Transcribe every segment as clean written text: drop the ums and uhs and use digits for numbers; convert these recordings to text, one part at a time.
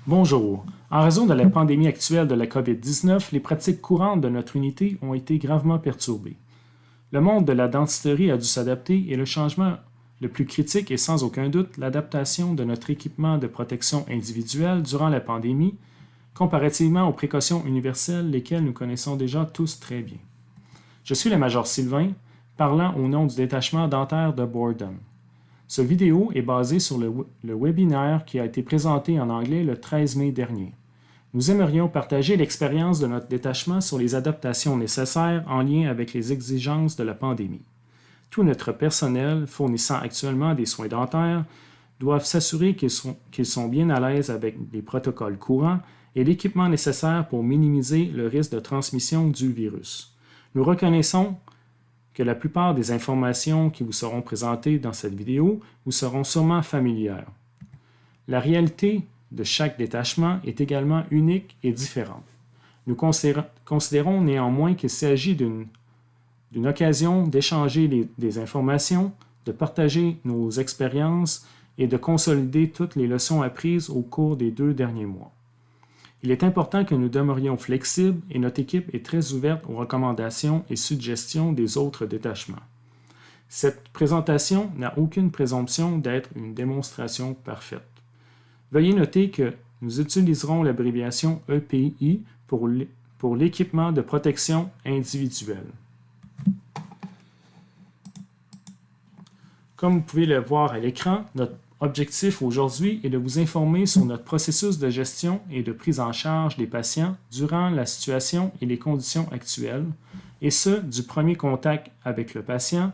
Bonjour. En raison de la pandémie actuelle de la COVID-19, les pratiques courantes de notre unité ont été gravement perturbées. Le monde de la dentisterie a dû s'adapter et le changement le plus critique est sans aucun doute l'adaptation de notre équipement de protection individuelle durant la pandémie, comparativement aux précautions universelles lesquelles nous connaissons déjà tous très bien. Je suis le major Sylvain, parlant au nom du détachement dentaire de Borden. Ce vidéo est basé sur le webinaire qui a été présenté en anglais le 13 mai dernier. Nous aimerions partager l'expérience de notre détachement sur les adaptations nécessaires en lien avec les exigences de la pandémie. Tout notre personnel fournissant actuellement des soins dentaires doivent s'assurer qu'ils sont bien à l'aise avec les protocoles courants et l'équipement nécessaire pour minimiser le risque de transmission du virus. Nous reconnaissons que la plupart des informations qui vous seront présentées dans cette vidéo vous seront sûrement familières. La réalité de chaque détachement est également unique et différente. Nous considérons néanmoins qu'il s'agit d'une occasion d'échanger des informations, de partager nos expériences et de consolider toutes les leçons apprises au cours des 2 derniers mois. Il est important que nous demeurions flexibles et notre équipe est très ouverte aux recommandations et suggestions des autres détachements. Cette présentation n'a aucune présomption d'être une démonstration parfaite. Veuillez noter que nous utiliserons l'abréviation EPI pour l'équipement de protection individuelle. Comme vous pouvez le voir à l'écran, notre objectif aujourd'hui est de vous informer sur notre processus de gestion et de prise en charge des patients durant la situation et les conditions actuelles, et ce, du premier contact avec le patient,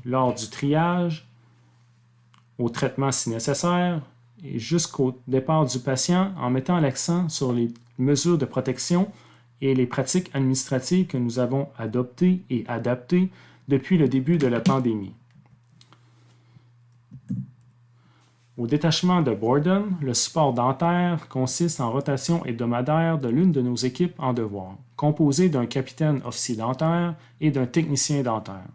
lors du triage, au traitement si nécessaire, et jusqu'au départ du patient en mettant l'accent sur les mesures de protection et les pratiques administratives que nous avons adoptées et adaptées depuis le début de la pandémie. Au détachement de Borden, le support dentaire consiste en rotation hebdomadaire de l'une de nos équipes en devoir, composée d'un capitaine officier dentaire et d'un technicien dentaire.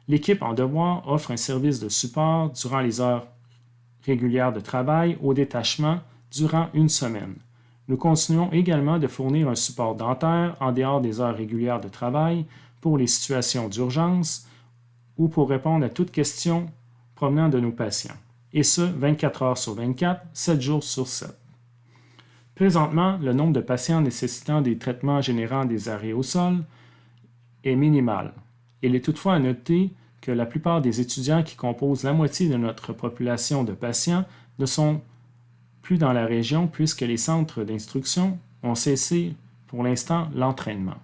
L'équipe en devoir offre un service de support durant les heures régulières de travail au détachement durant une semaine. Nous continuons également de fournir un support dentaire en dehors des heures régulières de travail pour les situations d'urgence ou pour répondre à toute question provenant de nos patients. Et ce, 24 heures sur 24, 7 jours sur 7. Présentement, le nombre de patients nécessitant des traitements générant des arrêts au sol est minimal. Il est toutefois à noter que la plupart des étudiants qui composent la moitié de notre population de patients ne sont plus dans la région puisque les centres d'instruction ont cessé pour l'instant l'entraînement.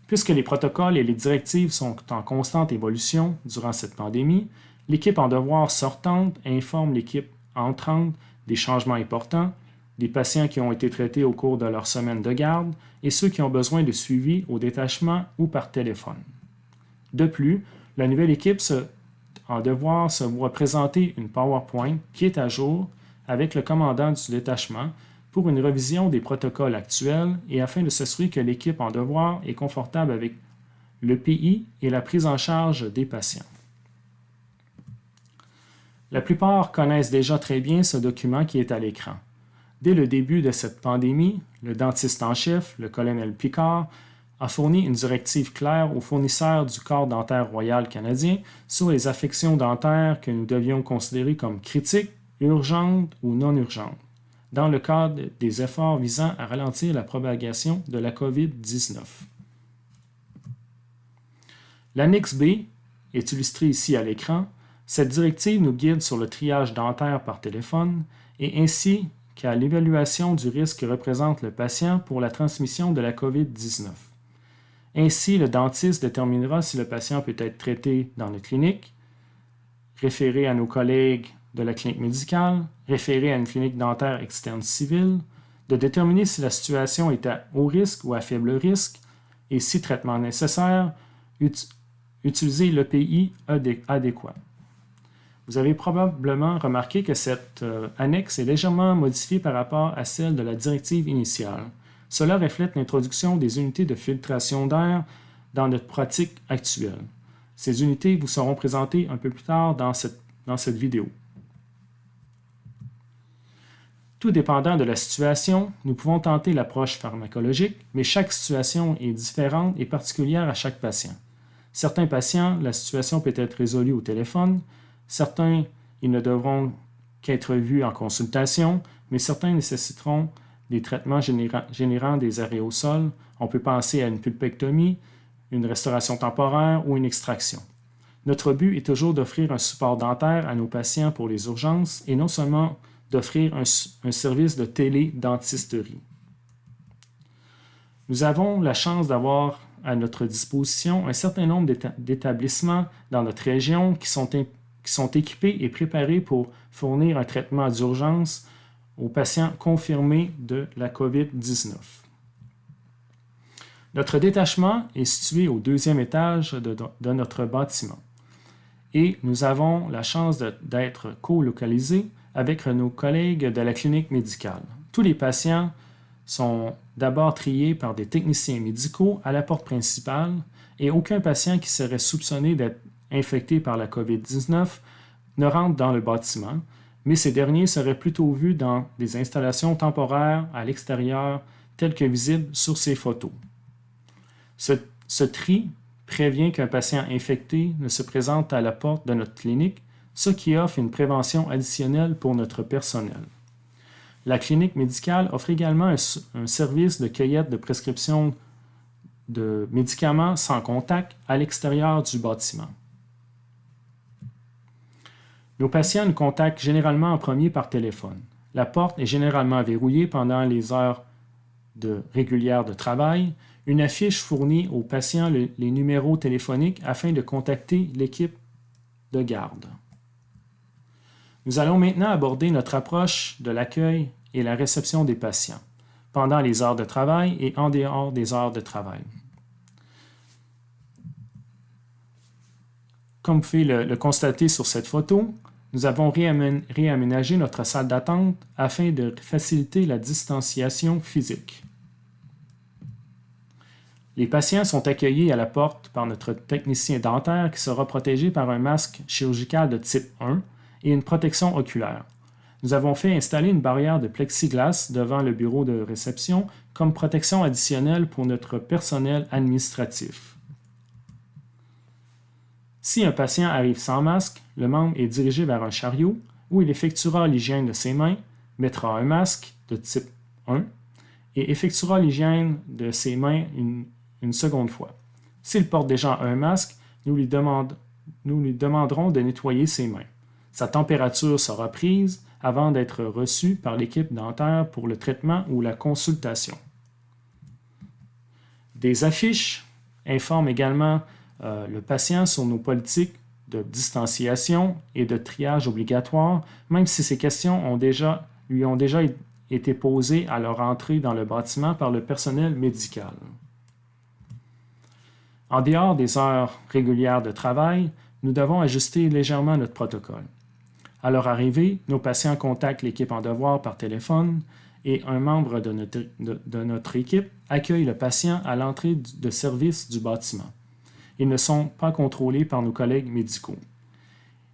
Puisque les protocoles et les directives sont en constante évolution durant cette pandémie, l'équipe en devoir sortante informe l'équipe entrante des changements importants, des patients qui ont été traités au cours de leur semaine de garde et ceux qui ont besoin de suivi au détachement ou par téléphone. De plus, la nouvelle équipe en devoir se voit présenter une PowerPoint qui est à jour avec le commandant du détachement pour une revision des protocoles actuels et afin de s'assurer que l'équipe en devoir est confortable avec l'EPI et la prise en charge des patients. La plupart connaissent déjà très bien ce document qui est à l'écran. Dès le début de cette pandémie, le dentiste en chef, le colonel Picard, a fourni une directive claire aux fournisseurs du Corps dentaire royal canadien sur les affections dentaires que nous devions considérer comme critiques, urgentes ou non urgentes, dans le cadre des efforts visant à ralentir la propagation de la COVID-19. L'annexe B est illustrée ici à l'écran. Cette directive nous guide sur le triage dentaire par téléphone et ainsi qu'à l'évaluation du risque que représente le patient pour la transmission de la COVID-19. Ainsi, le dentiste déterminera si le patient peut être traité dans notre clinique, référé à nos collègues de la clinique médicale, référé à une clinique dentaire externe civile, de déterminer si la situation est à haut risque ou à faible risque et si traitement nécessaire, utiliser l'EPI adéquat. Vous avez probablement remarqué que cette annexe est légèrement modifiée par rapport à celle de la directive initiale. Cela reflète l'introduction des unités de filtration d'air dans notre pratique actuelle. Ces unités vous seront présentées un peu plus tard dans cette vidéo. Tout dépendant de la situation, nous pouvons tenter l'approche pharmacologique, mais chaque situation est différente et particulière à chaque patient. Certains patients, la situation peut être résolue au téléphone, certains, ils ne devront qu'être vus en consultation, mais certains nécessiteront des traitements générant des aérosols. On peut penser à une pulpectomie, une restauration temporaire ou une extraction. Notre but est toujours d'offrir un support dentaire à nos patients pour les urgences et non seulement d'offrir un service de télédentisterie. Nous avons la chance d'avoir à notre disposition un certain nombre d'établissements dans notre région qui sont équipés et préparés pour fournir un traitement d'urgence aux patients confirmés de la COVID-19. Notre détachement est situé au deuxième étage de notre bâtiment et nous avons la chance d'être co-localisés avec nos collègues de la clinique médicale. Tous les patients sont d'abord triés par des techniciens médicaux à la porte principale et aucun patient qui serait soupçonné d'être infecté par la COVID-19 ne rentre dans le bâtiment, mais ces derniers seraient plutôt vus dans des installations temporaires à l'extérieur telles que visibles sur ces photos. Ce tri prévient qu'un patient infecté ne se présente à la porte de notre clinique, ce qui offre une prévention additionnelle pour notre personnel. La clinique médicale offre également un service de cueillette de prescriptions de médicaments sans contact à l'extérieur du bâtiment. Nos patients nous contactent généralement en premier par téléphone. La porte est généralement verrouillée pendant les heures régulières de travail. Une affiche fournit aux patients les numéros téléphoniques afin de contacter l'équipe de garde. Nous allons maintenant aborder notre approche de l'accueil et la réception des patients, pendant les heures de travail et en dehors des heures de travail. Comme vous pouvez le constater sur cette photo, nous avons réaménagé notre salle d'attente afin de faciliter la distanciation physique. Les patients sont accueillis à la porte par notre technicien dentaire qui sera protégé par un masque chirurgical de type 1 et une protection oculaire. Nous avons fait installer une barrière de plexiglas devant le bureau de réception comme protection additionnelle pour notre personnel administratif. Si un patient arrive sans masque, le membre est dirigé vers un chariot où il effectuera l'hygiène de ses mains, mettra un masque de type 1 et effectuera l'hygiène de ses mains une seconde fois. S'il porte déjà un masque, nous lui demanderons de nettoyer ses mains. Sa température sera prise avant d'être reçu par l'équipe dentaire pour le traitement ou la consultation. Des affiches informent également le patient sur nos politiques de distanciation et de triage obligatoire, même si ces questions lui ont déjà été posées à leur entrée dans le bâtiment par le personnel médical. En dehors des heures régulières de travail, nous devons ajuster légèrement notre protocole. À leur arrivée, nos patients contactent l'équipe en devoir par téléphone et un membre de notre équipe accueille le patient à l'entrée de service du bâtiment. Ils ne sont pas contrôlés par nos collègues médicaux.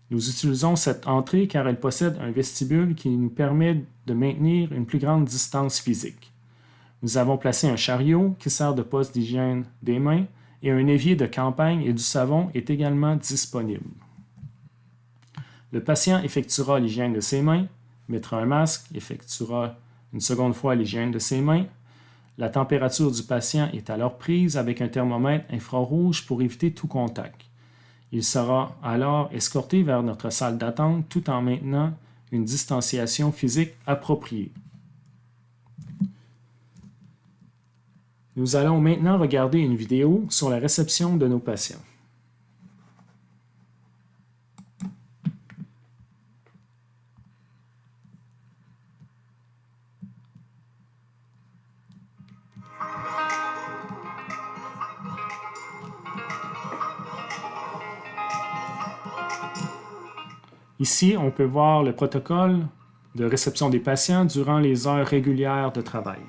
Nous utilisons cette entrée car elle possède un vestibule qui nous permet de maintenir une plus grande distance physique. Nous avons placé un chariot qui sert de poste d'hygiène des mains et un évier de campagne et du savon est également disponible. Le patient effectuera l'hygiène de ses mains, mettra un masque, effectuera une seconde fois l'hygiène de ses mains. La température du patient est alors prise avec un thermomètre infrarouge pour éviter tout contact. Il sera alors escorté vers notre salle d'attente tout en maintenant une distanciation physique appropriée. Nous allons maintenant regarder une vidéo sur la réception de nos patients. Ici, on peut voir le protocole de réception des patients durant les heures régulières de travail.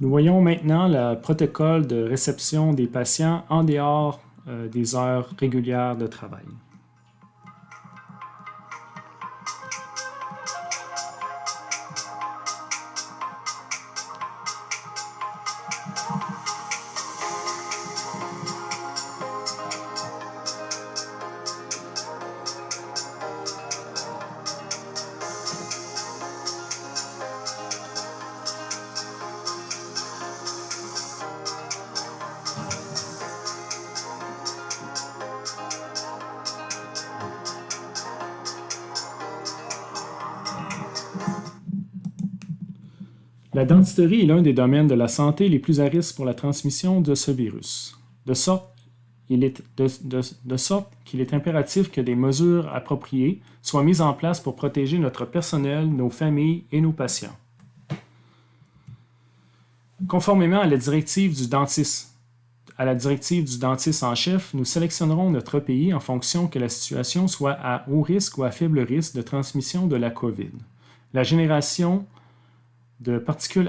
Nous voyons maintenant le protocole de réception des patients en dehors des heures régulières de travail. La dentisterie est l'un des domaines de la santé les plus à risque pour la transmission de ce virus, de sorte qu'il est impératif que des mesures appropriées soient mises en place pour protéger notre personnel, nos familles et nos patients. Conformément à la directive du dentiste en chef, nous sélectionnerons notre pays en fonction que la situation soit à haut risque ou à faible risque de transmission de la COVID. La génération de particules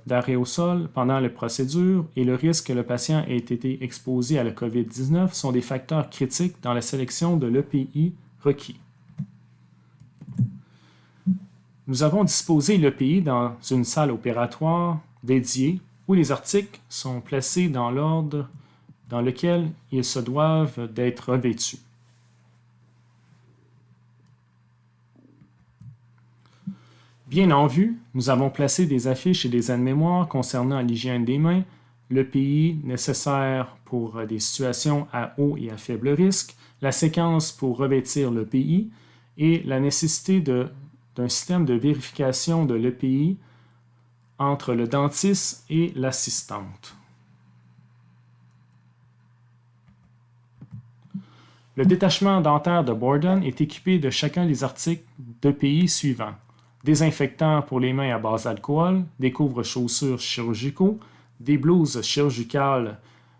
d'aréosol pendant la procédure et le risque que le patient ait été exposé à la COVID-19 sont des facteurs critiques dans la sélection de l'EPI requis. Nous avons disposé l'EPI dans une salle opératoire dédiée où les articles sont placés dans l'ordre dans lequel ils se doivent d'être revêtus. Bien en vue, nous avons placé des affiches et des aides-mémoires concernant l'hygiène des mains, l'EPI nécessaire pour des situations à haut et à faible risque, la séquence pour revêtir l'EPI et la nécessité d'un système de vérification de l'EPI entre le dentiste et l'assistante. Le détachement dentaire de Borden est équipé de chacun des articles d'EPI suivants: désinfectant pour les mains à base d'alcool, des couvre-chaussures chirurgicaux, des blouses chirurgicales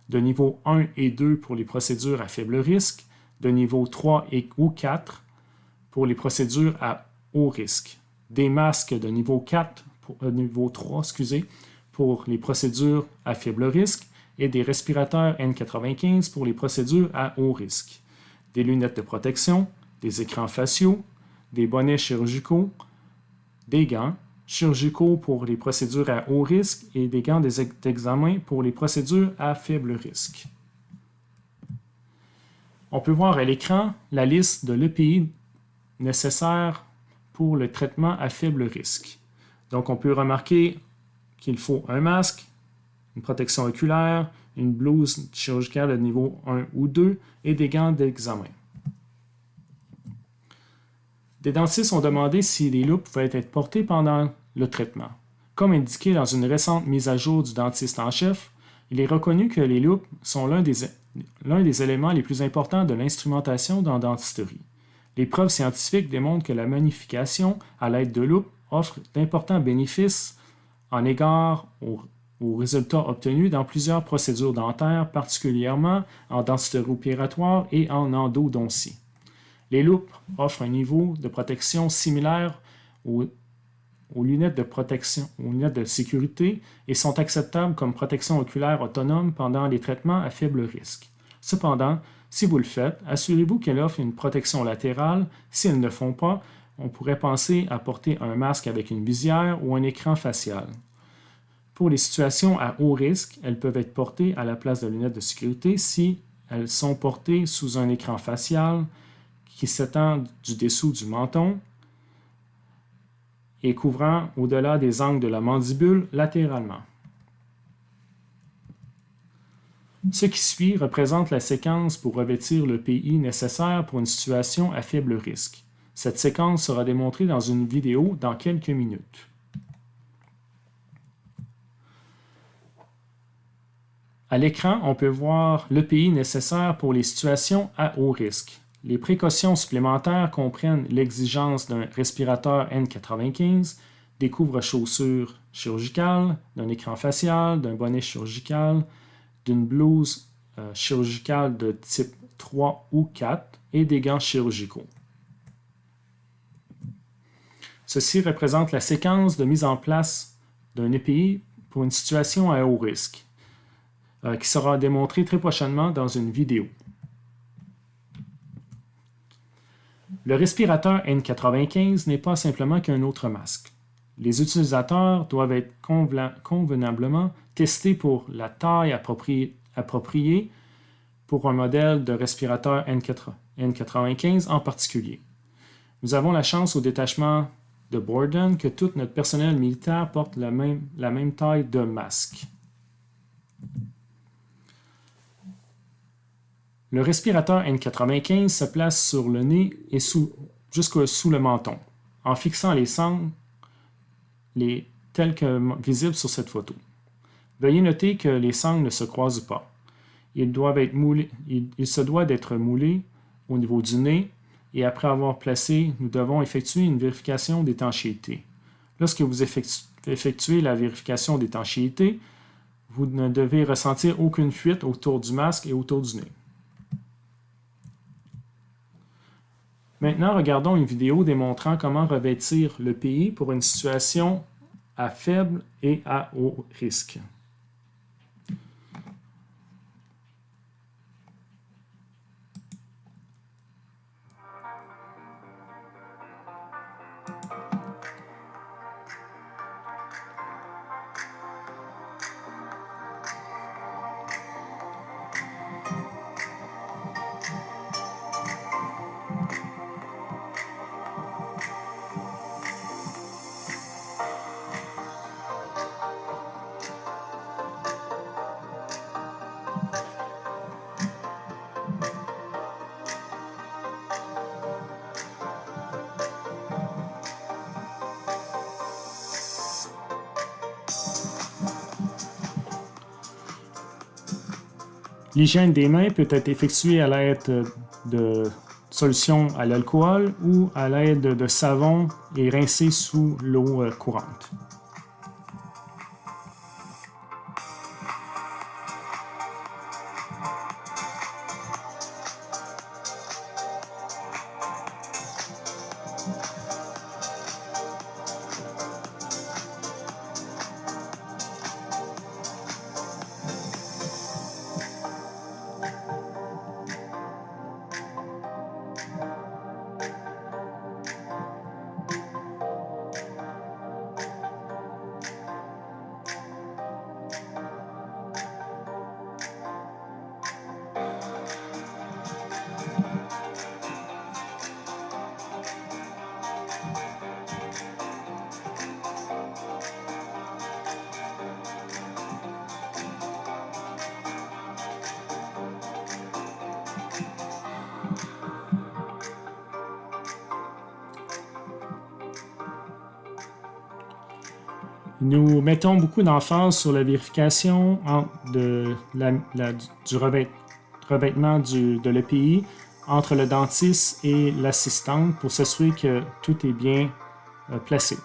de niveau 1 et 2 pour les procédures à faible risque, de niveau 3 ou 4 pour les procédures à haut risque, des masques de niveau 3 pour les procédures à faible risque et des respirateurs N95 pour les procédures à haut risque, des lunettes de protection, des écrans faciaux, des bonnets chirurgicaux, des gants chirurgicaux pour les procédures à haut risque et des gants d'examen pour les procédures à faible risque. On peut voir à l'écran la liste de l'EPI nécessaire pour le traitement à faible risque. Donc, on peut remarquer qu'il faut un masque, une protection oculaire, une blouse chirurgicale de niveau 1 ou 2 et des gants d'examen. Des dentistes ont demandé si les loupes pouvaient être portées pendant le traitement. Comme indiqué dans une récente mise à jour du dentiste en chef, il est reconnu que les loupes sont l'un des éléments les plus importants de l'instrumentation dans la dentisterie. Les preuves scientifiques démontrent que la magnification à l'aide de loupes offre d'importants bénéfices en égard aux résultats obtenus dans plusieurs procédures dentaires, particulièrement en dentisterie opératoire et en endodontie. Les loupes offrent un niveau de protection similaire aux lunettes de sécurité et sont acceptables comme protection oculaire autonome pendant les traitements à faible risque. Cependant, si vous le faites, assurez-vous qu'elles offrent une protection latérale. Si elles ne le font pas, on pourrait penser à porter un masque avec une visière ou un écran facial. Pour les situations à haut risque, elles peuvent être portées à la place de lunettes de sécurité si elles sont portées sous un écran facial qui s'étend du dessous du menton et couvrant au-delà des angles de la mandibule latéralement. Ce qui suit représente la séquence pour revêtir l'EPI nécessaire pour une situation à faible risque. Cette séquence sera démontrée dans une vidéo dans quelques minutes. À l'écran, on peut voir l'EPI nécessaire pour les situations à haut risque. Les précautions supplémentaires comprennent l'exigence d'un respirateur N95, des couvre-chaussures chirurgicales, d'un écran facial, d'un bonnet chirurgical, d'une blouse chirurgicale de type 3 ou 4 et des gants chirurgicaux. Ceci représente la séquence de mise en place d'un EPI pour une situation à haut risque, qui sera démontrée très prochainement dans une vidéo. Le respirateur N95 n'est pas simplement qu'un autre masque. Les utilisateurs doivent être convenablement testés pour la taille appropriée pour un modèle de respirateur N95 en particulier. Nous avons la chance au détachement de Borden que tout notre personnel militaire porte la même taille de masque. Le respirateur N95 se place sur le nez et jusqu'au sous le menton, en fixant les sangles tels que visibles sur cette photo. Veuillez noter que les sangles ne se croisent pas. Il se doit d'être moulé au niveau du nez et après avoir placé, nous devons effectuer une vérification d'étanchéité. Lorsque vous effectuez la vérification d'étanchéité, vous ne devez ressentir aucune fuite autour du masque et autour du nez. Maintenant, regardons une vidéo démontrant comment revêtir l'EPI pour une situation à faible et à haut risque. L'hygiène des mains peut être effectuée à l'aide de solutions à l'alcool ou à l'aide de savon et rincée sous l'eau courante. Nous mettons beaucoup d'emphase sur la vérification du revêtement de l'EPI entre le dentiste et l'assistante pour s'assurer que tout est bien placé.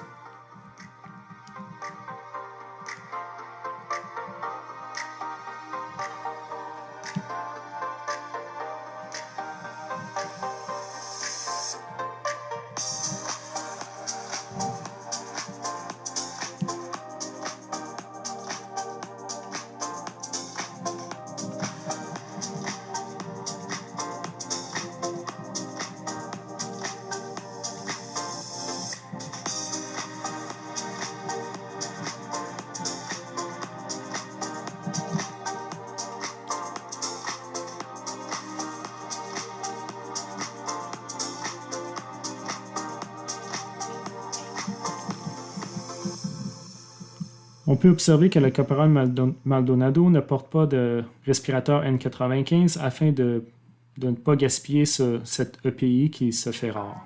On peut observer que le caporal Maldonado ne porte pas de respirateur N95 afin de ne pas gaspiller cette EPI qui se fait rare.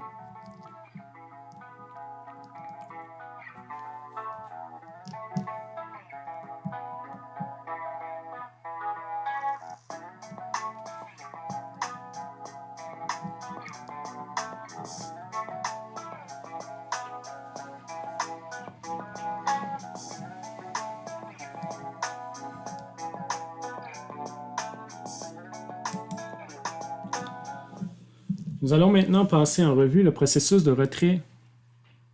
Nous allons maintenant passer en revue le processus de retrait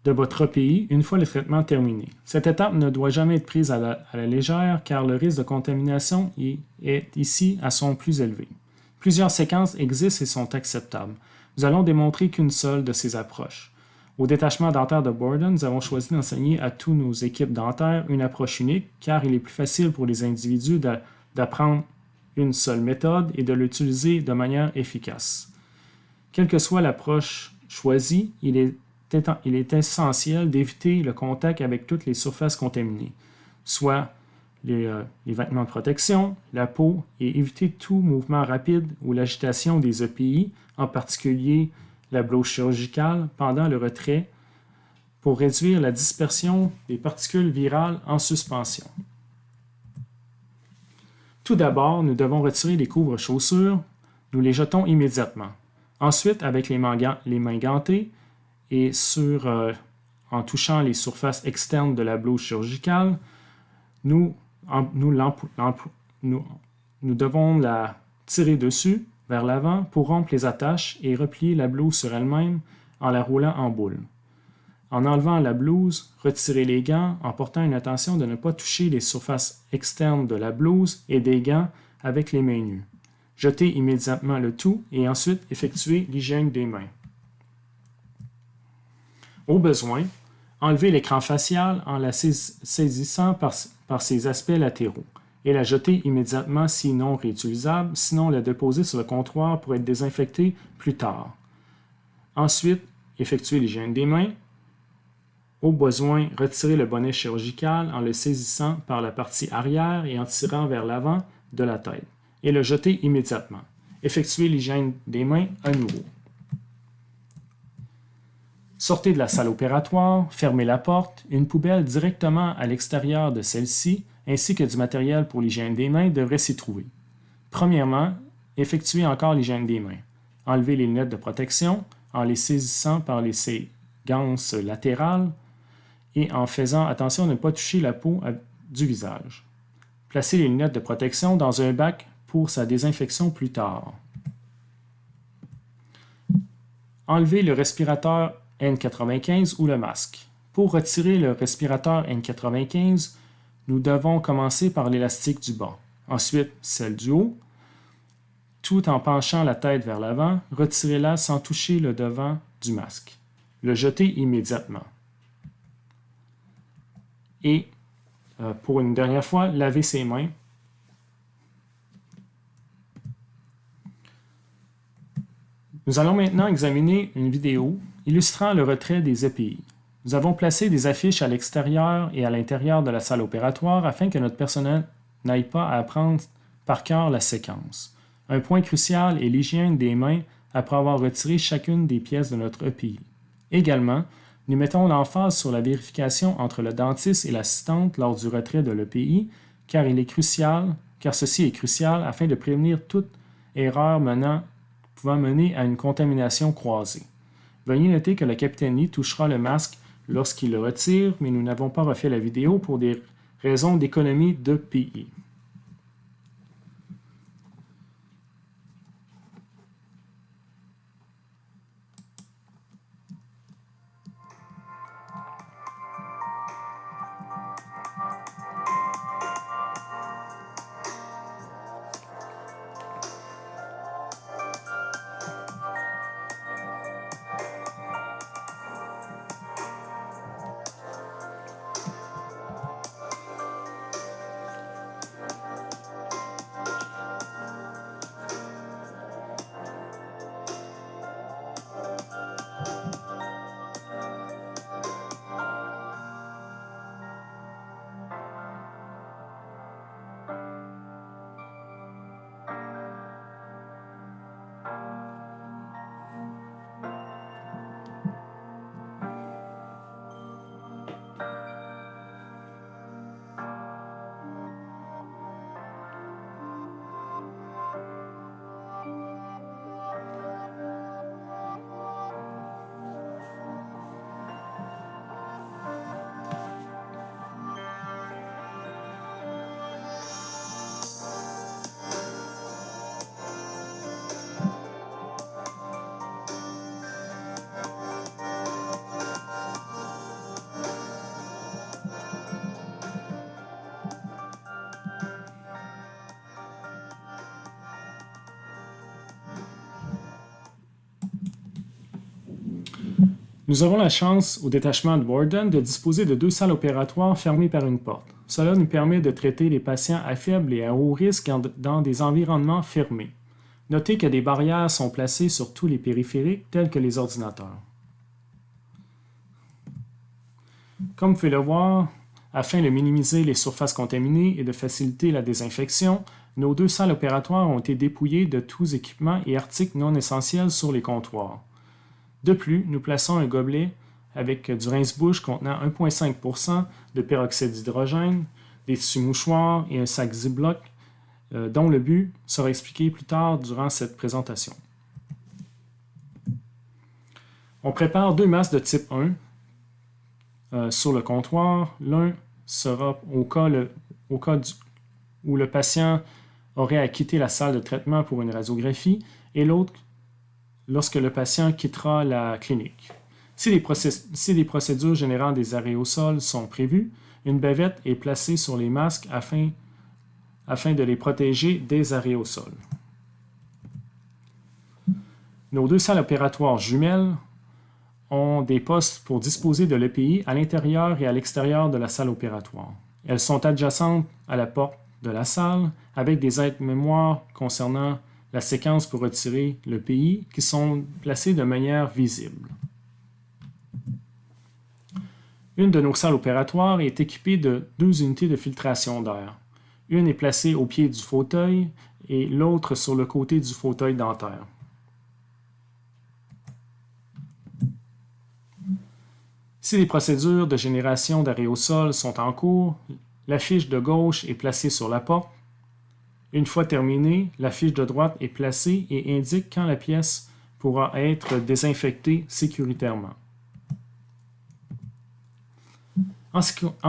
de votre pays une fois le traitement terminé. Cette étape ne doit jamais être prise à la légère car le risque de contamination est ici à son plus élevé. Plusieurs séquences existent et sont acceptables. Nous allons démontrer qu'une seule de ces approches. Au détachement dentaire de Borden, nous avons choisi d'enseigner à tous nos équipes dentaires une approche unique car il est plus facile pour les individus d'apprendre une seule méthode et de l'utiliser de manière efficace. Quelle que soit l'approche choisie, il est essentiel d'éviter le contact avec toutes les surfaces contaminées, soit les vêtements de protection, la peau, et éviter tout mouvement rapide ou l'agitation des EPI, en particulier la blouse chirurgicale, pendant le retrait, pour réduire la dispersion des particules virales en suspension. Tout d'abord, nous devons retirer les couvre-chaussures. Nous les jetons immédiatement. Ensuite, avec les mains gantées et en touchant les surfaces externes de la blouse chirurgicale, nous devons la tirer dessus vers l'avant pour rompre les attaches et replier la blouse sur elle-même en la roulant en boule. En enlevant la blouse, retirez les gants en portant une attention de ne pas toucher les surfaces externes de la blouse et des gants avec les mains nues. Jetez immédiatement le tout et ensuite effectuez l'hygiène des mains. Au besoin, enlevez l'écran facial en la saisissant par ses aspects latéraux et la jetez immédiatement si non réutilisable, sinon la déposer sur le comptoir pour être désinfectée plus tard. Ensuite, effectuez l'hygiène des mains. Au besoin, retirez le bonnet chirurgical en le saisissant par la partie arrière et en tirant vers l'avant de la tête et le jetez immédiatement. Effectuez l'hygiène des mains à nouveau. Sortez de la salle opératoire, fermez la porte, une poubelle directement à l'extérieur de celle-ci ainsi que du matériel pour l'hygiène des mains devrait s'y trouver. Premièrement, effectuez encore l'hygiène des mains. Enlevez les lunettes de protection en les saisissant par les séquences latérales et en faisant attention à ne pas toucher la peau du visage. Placez les lunettes de protection dans un bac pour sa désinfection plus tard. Enlevez le respirateur N95 ou le masque. Pour retirer le respirateur N95, nous devons commencer par l'élastique du bas, ensuite celle du haut. Tout en penchant la tête vers l'avant, retirez-la sans toucher le devant du masque. Le jetez immédiatement. Et pour une dernière fois, lavez ses mains. Nous allons maintenant examiner une vidéo illustrant le retrait des EPI. Nous avons placé des affiches à l'extérieur et à l'intérieur de la salle opératoire afin que notre personnel n'aille pas à apprendre par cœur la séquence. Un point crucial est l'hygiène des mains après avoir retiré chacune des pièces de notre EPI. Également, nous mettons l'emphase sur la vérification entre le dentiste et l'assistante lors du retrait de l'EPI, car ceci est crucial afin de prévenir toute erreur pouvant mener à une contamination croisée. Veuillez noter que le capitaine Lee touchera le masque lorsqu'il le retire, mais nous n'avons pas refait la vidéo pour des raisons d'économie d'EPI. Nous avons la chance, au détachement de Borden, de disposer de 2 salles opératoires fermées par une porte. Cela nous permet de traiter les patients à faible et à haut risque dans des environnements fermés. Notez que des barrières sont placées sur tous les périphériques, tels que les ordinateurs. Comme vous pouvez le voir, afin de minimiser les surfaces contaminées et de faciliter la désinfection, nos 2 salles opératoires ont été dépouillées de tous équipements et articles non essentiels sur les comptoirs. De plus, nous plaçons un gobelet avec du rince-bouche contenant 1,5% de peroxyde d'hydrogène, des tissus mouchoirs et un sac Ziploc, dont le but sera expliqué plus tard durant cette présentation. On prépare 2 masques de type 1 sur le comptoir. L'un sera au cas où le patient aurait à quitter la salle de traitement pour une radiographie et l'autre lorsque le patient quittera la clinique. Si des procédures générant des aérosols sont prévues, une bavette est placée sur les masques afin de les protéger des aérosols. Nos 2 salles opératoires jumelles ont des postes pour disposer de l'EPI à l'intérieur et à l'extérieur de la salle opératoire. Elles sont adjacentes à la porte de la salle avec des aides-mémoires concernant la séquence pour retirer l'EPI qui sont placées de manière visible. Une de nos salles opératoires est équipée de 2 unités de filtration d'air. Une est placée au pied du fauteuil et l'autre sur le côté du fauteuil dentaire. Si les procédures de génération d'aérosols sont en cours, la fiche de gauche est placée sur la porte. Une fois terminée, la fiche de droite est placée et indique quand la pièce pourra être désinfectée sécuritairement. En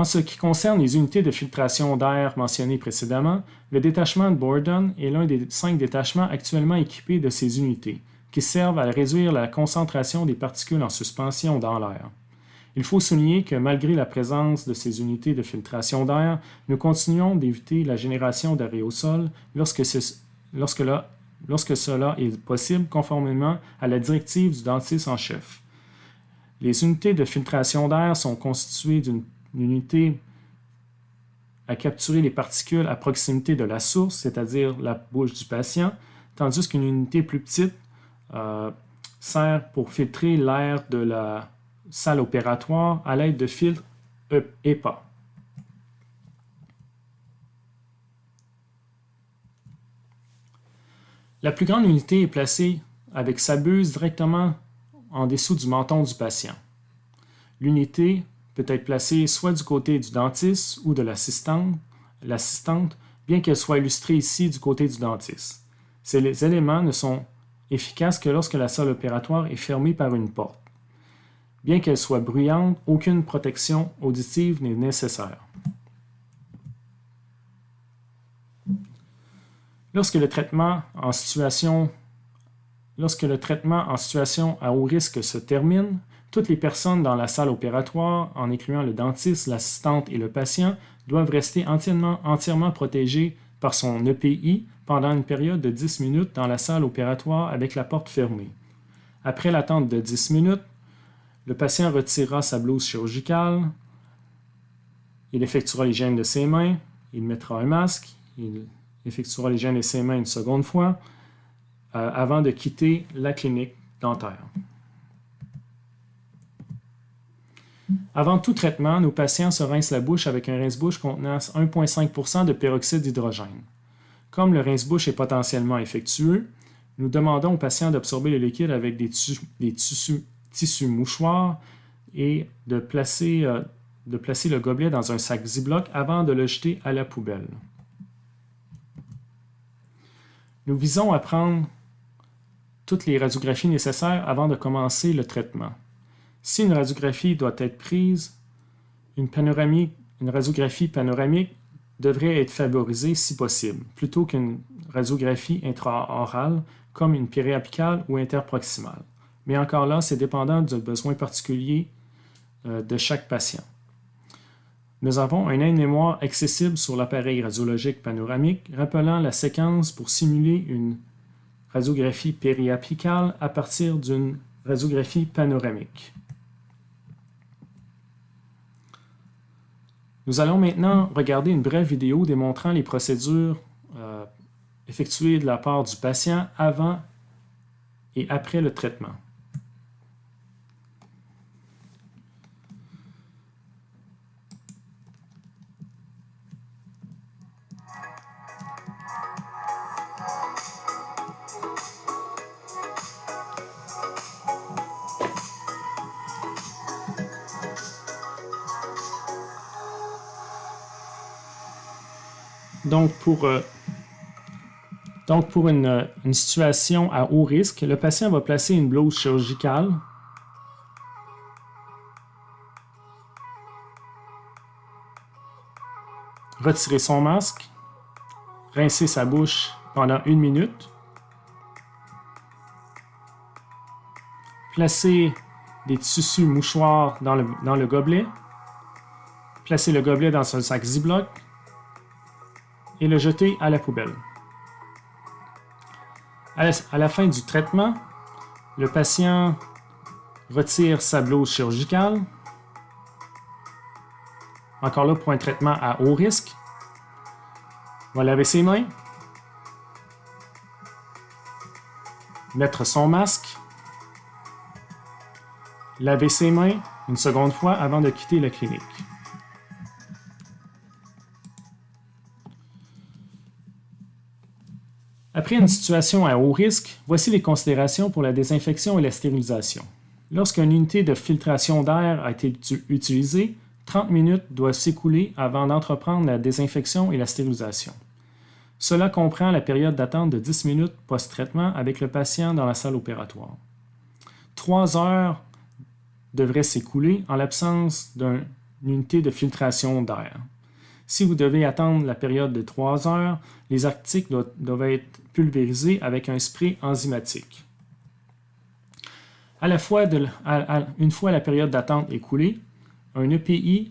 ce qui concerne les unités de filtration d'air mentionnées précédemment, le détachement de Borden est l'un des 5 détachements actuellement équipés de ces unités, qui servent à réduire la concentration des particules en suspension dans l'air. Il faut souligner que malgré la présence de ces unités de filtration d'air, nous continuons d'éviter la génération d'aérosols lorsque cela est possible conformément à la directive du dentiste en chef. Les unités de filtration d'air sont constituées d'une unité à capturer les particules à proximité de la source, c'est-à-dire la bouche du patient, tandis qu'une unité plus petite sert pour filtrer l'air de la salle opératoire à l'aide de filtres EPA. La plus grande unité est placée avec sa buse directement en dessous du menton du patient. L'unité peut être placée soit du côté du dentiste ou de l'assistante, bien qu'elle soit illustrée ici du côté du dentiste. Ces éléments ne sont efficaces que lorsque la salle opératoire est fermée par une porte. Bien qu'elle soit bruyante, aucune protection auditive n'est nécessaire. Lorsque le traitement en situation à haut risque se termine, toutes les personnes dans la salle opératoire, en incluant le dentiste, l'assistante et le patient, doivent rester entièrement protégées par son EPI pendant une période de 10 minutes dans la salle opératoire avec la porte fermée. Après l'attente de 10 minutes, le patient retirera sa blouse chirurgicale, il effectuera l'hygiène de ses mains, il mettra un masque, il effectuera l'hygiène de ses mains une seconde fois avant de quitter la clinique dentaire. Avant tout traitement, nos patients se rincent la bouche avec un rince-bouche contenant 1,5% de peroxyde d'hydrogène. Comme le rince-bouche est potentiellement infectieux, nous demandons aux patients d'absorber le liquide avec des tissus mouchoirs et de placer le gobelet dans un sac Ziploc avant de le jeter à la poubelle. Nous visons à prendre toutes les radiographies nécessaires avant de commencer le traitement. Si une radiographie doit être prise, une radiographie panoramique devrait être favorisée si possible, plutôt qu'une radiographie intraorale comme une périapicale ou interproximale. Mais encore là, c'est dépendant du besoin particulier de chaque patient. Nous avons un aide-mémoire accessible sur l'appareil radiologique panoramique, rappelant la séquence pour simuler une radiographie périapicale à partir d'une radiographie panoramique. Nous allons maintenant regarder une brève vidéo démontrant les procédures effectuées de la part du patient avant et après le traitement. Donc, pour une situation à haut risque, le patient va placer une blouse chirurgicale retirer son masque, rincer sa bouche pendant 1 minute, placer des tissus mouchoirs dans le gobelet, placer le gobelet dans un sac Ziploc et le jeter à la poubelle. À la fin du traitement, le patient retire sa blouse chirurgicale, encore là pour un traitement à haut risque, va laver ses mains, mettre son masque, laver ses mains une seconde fois avant de quitter la clinique. Après une situation à haut risque, voici les considérations pour la désinfection et la stérilisation. Lorsqu'une unité de filtration d'air a été utilisée, 30 minutes doivent s'écouler avant d'entreprendre la désinfection et la stérilisation. Cela comprend la période d'attente de 10 minutes post-traitement avec le patient dans la salle opératoire. 3 heures devraient s'écouler en l'absence d'une unité de filtration d'air. Si vous devez attendre la période de 3 heures, les articles doivent être pulvérisés avec un spray enzymatique. Une fois la période d'attente écoulée, un EPI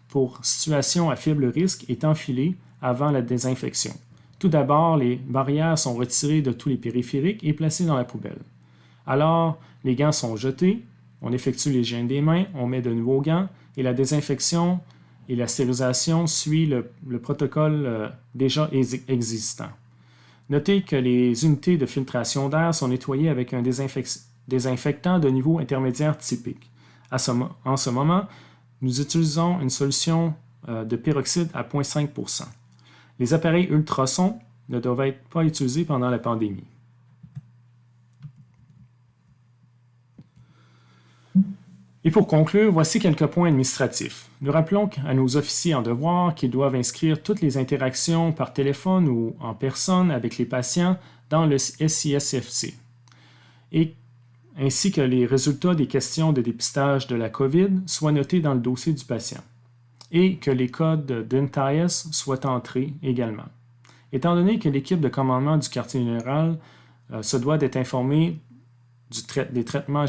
pour situation à faible risque est enfilé avant la désinfection. Tout d'abord, les barrières sont retirées de tous les périphériques et placées dans la poubelle. Alors, les gants sont jetés, on effectue l'hygiène des mains, on met de nouveaux gants et la désinfection et la stérilisation suit le protocole déjà existant. Notez que les unités de filtration d'air sont nettoyées avec un désinfectant de niveau intermédiaire typique. En ce moment, nous utilisons une solution de peroxyde à 0,5%. Les appareils ultrasons ne doivent pas être utilisés pendant la pandémie. Et pour conclure, voici quelques points administratifs. Nous rappelons à nos officiers en devoir qu'ils doivent inscrire toutes les interactions par téléphone ou en personne avec les patients dans le SISFC, ainsi que les résultats des questions de dépistage de la COVID soient notés dans le dossier du patient et que les codes d'INTAIS soient entrés également. Étant donné que l'équipe de commandement du quartier général se doit d'être informée des traitements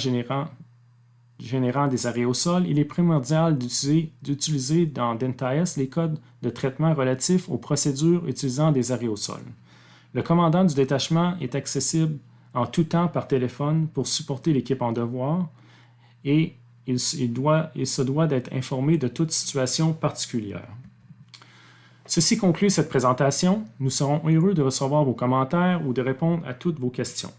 générant des aérosols, il est primordial d'utiliser dans DentaS les codes de traitement relatifs aux procédures utilisant des aérosols. Le commandant du détachement est accessible en tout temps par téléphone pour supporter l'équipe en devoir et il se doit d'être informé de toute situation particulière. Ceci conclut cette présentation. Nous serons heureux de recevoir vos commentaires ou de répondre à toutes vos questions.